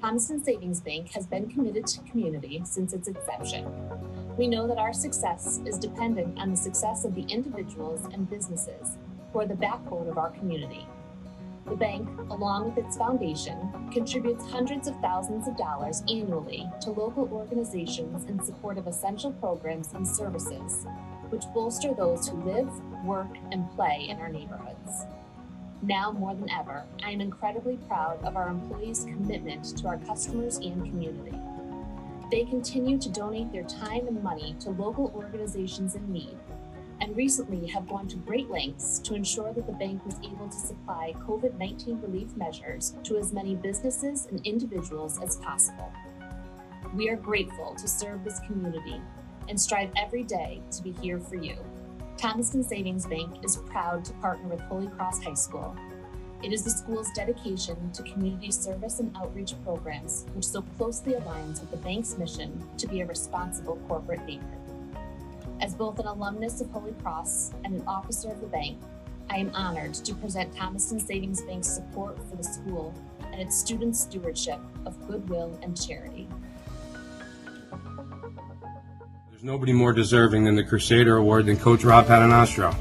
Thomaston Savings Bank has been committed to community since its inception. We know that our success is dependent on the success of the individuals and businesses who are the backbone of our community. The bank, along with its foundation, contributes hundreds of thousands of dollars annually to local organizations in support of essential programs and services, which bolster those who live, work, and play in our neighborhoods. Now more than ever, I am incredibly proud of our employees' commitment to our customers and community. They continue to donate their time and money to local organizations in need, and recently have gone to great lengths to ensure that the bank was able to supply COVID-19 relief measures to as many businesses and individuals as possible. We are grateful to serve this community and strive every day to be here for you. Thomaston Savings Bank is proud to partner with Holy Cross High School. It is the school's dedication to community service and outreach programs, which so closely aligns with the bank's mission to be a responsible corporate banker. As both an alumnus of Holy Cross and an officer of the bank, I am honored to present Thomaston Savings Bank's support for the school and its student stewardship of goodwill and charity. There's nobody more deserving than the Crusader Award than Coach Rob Paternostro.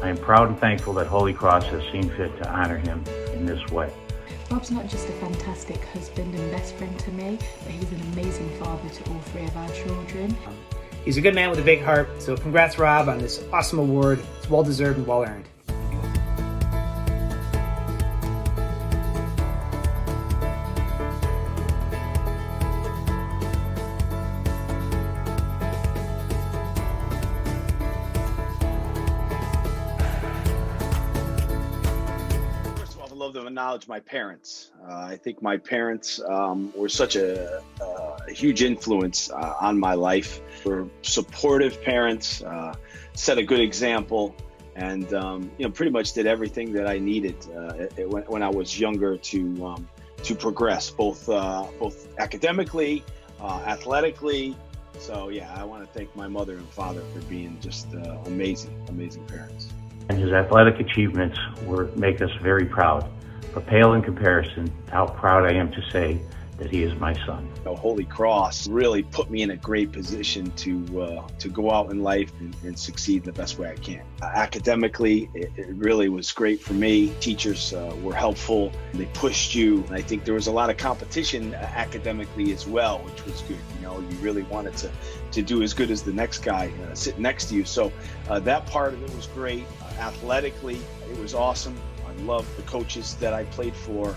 I am proud and thankful that Holy Cross has seen fit to honor him in this way. Rob's not just a fantastic husband and best friend to me, but he's an amazing father to all three of our children. He's a good man with a big heart, so congrats Rob on this awesome award. It's well deserved and well earned. To acknowledge my parents. I think my parents were such a huge influence on my life. Were supportive parents, set a good example, and pretty much did everything that I needed when I was younger to progress, both academically, athletically. So yeah, I want to thank my mother and father for being just amazing parents. And his athletic achievements make us very proud, but pale in comparison to how proud I am to say that he is my son. Holy Cross really put me in a great position to go out in life and succeed the best way I can. Academically, it really was great for me. Teachers were helpful. They pushed you. And I think there was a lot of competition academically as well, which was good. You really wanted to do as good as the next guy sitting next to you. So that part of it was great. Athletically, it was awesome. I loved the coaches that I played for.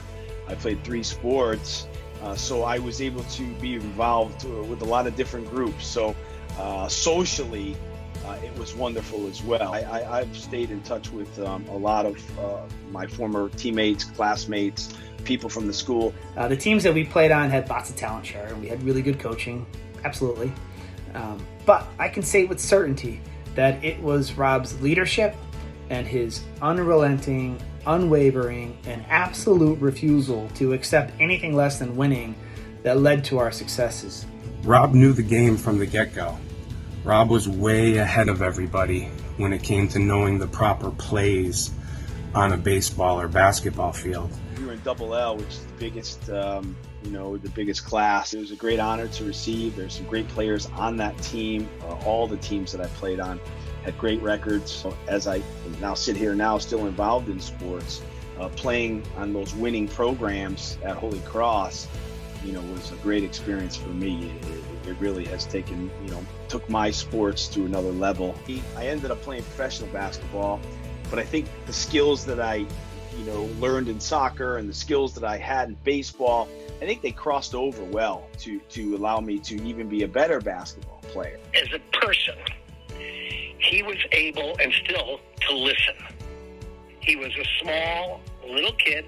I played 3 sports. So I was able to be involved with a lot of different groups. So socially, it was wonderful as well. I've stayed in touch with a lot of my former teammates, classmates, people from the school. The teams that we played on had lots of talent, Char, and we had really good coaching, absolutely. But I can say with certainty that it was Rob's leadership and his unrelenting, unwavering, and absolute refusal to accept anything less than winning that led to our successes. Rob knew the game from the get-go. Rob was way ahead of everybody when it came to knowing the proper plays on a baseball or basketball field. We were in Double L, which is the biggest, the biggest class. It was a great honor to receive. There's some great players on that team. All the teams that I played on had great records. As I now sit here now, still involved in sports, playing on those winning programs at Holy Cross, was a great experience for me. It really has took my sports to another level. I ended up playing professional basketball, but I think the skills that I, learned in soccer and the skills that I had in baseball, I think they crossed over well to allow me to even be a better basketball player. As a person, he was able and still to listen. He was a small little kid,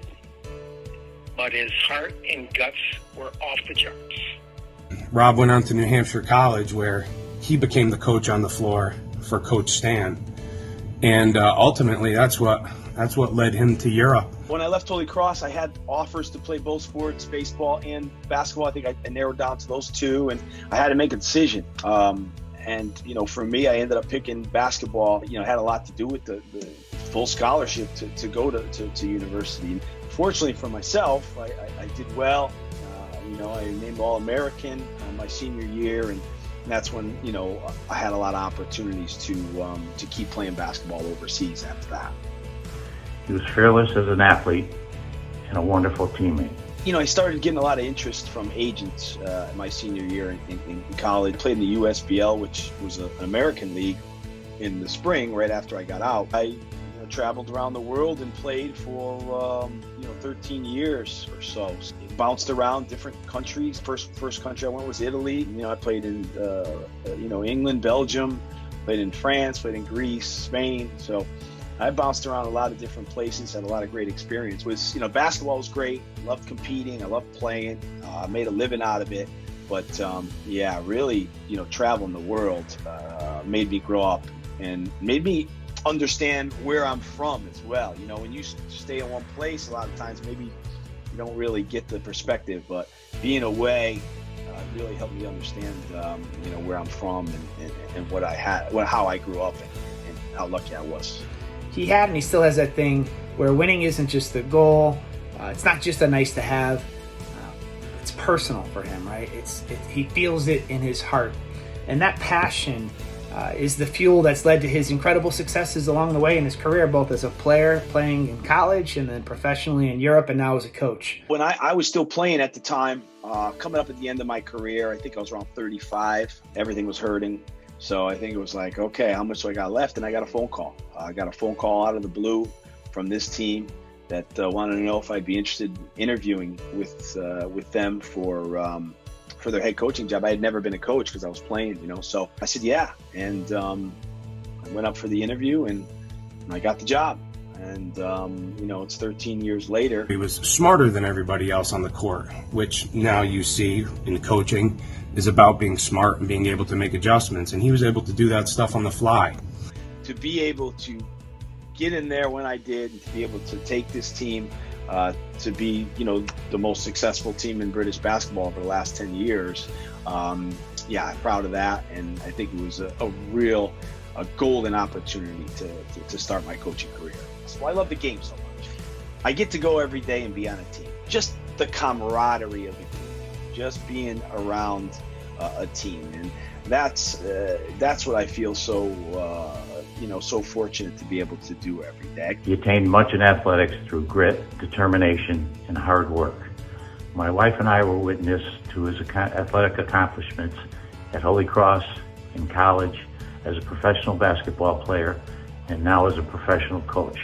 but his heart and guts were off the charts. Rob went on to New Hampshire College, where he became the coach on the floor for Coach Stan. And ultimately, that's what led him to Europe. When I left Holy Cross, I had offers to play both sports, baseball and basketball. I think I narrowed down to those two, and I had to make a decision. And for me, I ended up picking basketball. It had a lot to do with the full scholarship to go to university. Fortunately for myself, I did well. I named All-American my senior year, and that's when I had a lot of opportunities to keep playing basketball overseas after that. He was fearless as an athlete and a wonderful teammate. I started getting a lot of interest from agents my senior year in college. Played in the USBL, which was an American league, in the spring right after I got out. I traveled around the world and played for 13 years or so. Bounced around different countries. First country I went was Italy. I played in England, Belgium, played in France, played in Greece, Spain. So I bounced around a lot of different places, had a lot of great experience. Basketball was great. Loved competing. I loved playing. I made a living out of it. But really, traveling the world made me grow up and made me understand where I'm from as well. When you stay in one place, a lot of times maybe you don't really get the perspective, but being away really helped me understand, where I'm from and what I had, how I grew up and how lucky I was. He had and he still has that thing where winning isn't just the goal. It's not just a nice to have. It's personal for him, right? He feels it in his heart. And that passion is the fuel that's led to his incredible successes along the way in his career, both as a player playing in college and then professionally in Europe and now as a coach. When I was still playing at the time, coming up at the end of my career, I think I was around 35. Everything was hurting. So I think it was like, okay, how much do I got left? And I got a phone call. I got a phone call out of the blue from this team that wanted to know if I'd be interested in interviewing with them for their head coaching job. I had never been a coach because I was playing, so I said, yeah. And I went up for the interview and I got the job. And, it's 13 years later. He was smarter than everybody else on the court, which now you see in coaching is about being smart and being able to make adjustments. And he was able to do that stuff on the fly. To be able to get in there when I did, and to be able to take this team to be, the most successful team in British basketball over the last 10 years. I'm proud of that. And I think it was a golden opportunity to start my coaching career. So I love the game so much. I get to go every day and be on a team. Just the camaraderie of the team, just being around a team. And that's what I feel so fortunate to be able to do every day. He attained much in athletics through grit, determination, and hard work. My wife and I were witness to his athletic accomplishments at Holy Cross, in college, as a professional basketball player, and now as a professional coach.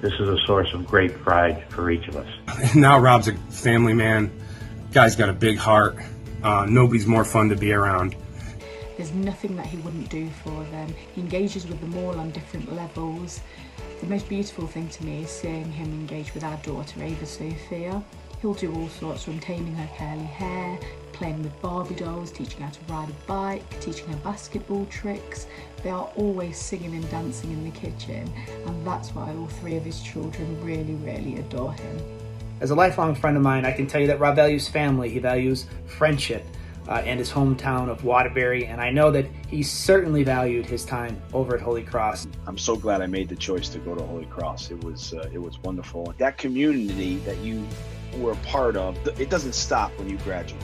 This is a source of great pride for each of us. Now Rob's a family man. Guy's got a big heart. Nobody's more fun to be around. There's nothing that he wouldn't do for them. He engages with them all on different levels. The most beautiful thing to me is seeing him engage with our daughter, Ava Sophia. He'll do all sorts, from taming her curly hair, playing with Barbie dolls, teaching her to ride a bike, teaching her basketball tricks. They are always singing and dancing in the kitchen, and that's why all three of his children really, really adore him. As a lifelong friend of mine, I can tell you that Rob values family, he values friendship, and his hometown of Waterbury, and I know that he certainly valued his time over at Holy Cross. I'm so glad I made the choice to go to Holy Cross. It was wonderful. That community that you were a part of, it doesn't stop when you graduate.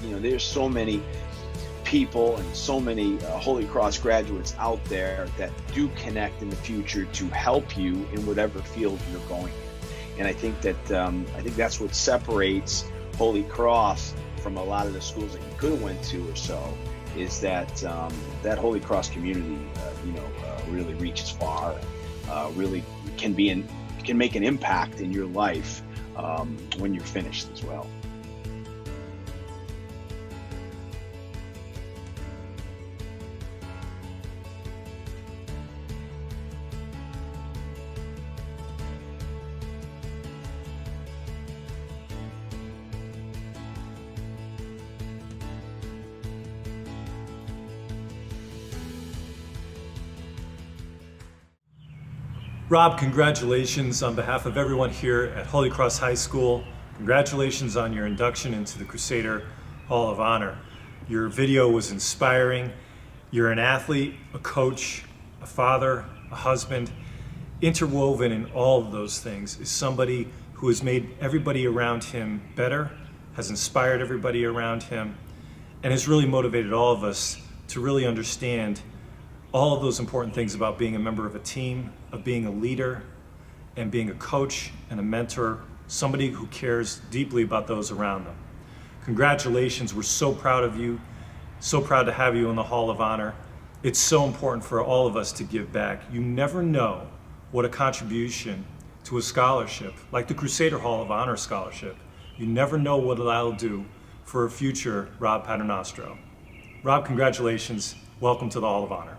There's so many people and so many Holy Cross graduates out there that do connect in the future to help you in whatever field you're going in. And I think that's what separates Holy Cross from a lot of the schools that you could have went to or so, is that that Holy Cross community, really reaches far, really can make an impact in your life when you're finished as well. Rob, congratulations on behalf of everyone here at Holy Cross High School. Congratulations on your induction into the Crusader Hall of Honor. Your video was inspiring. You're an athlete, a coach, a father, a husband. Interwoven in all of those things is somebody who has made everybody around him better, has inspired everybody around him, and has really motivated all of us to really understand all of those important things about being a member of a team, of being a leader, and being a coach and a mentor, somebody who cares deeply about those around them. Congratulations, we're so proud of you, so proud to have you in the Hall of Honor. It's so important for all of us to give back. You never know what a contribution to a scholarship, like the Crusader Hall of Honor scholarship, you never know what that'll do for a future Rob Paternostro. Rob, congratulations. Welcome to the Hall of Honor.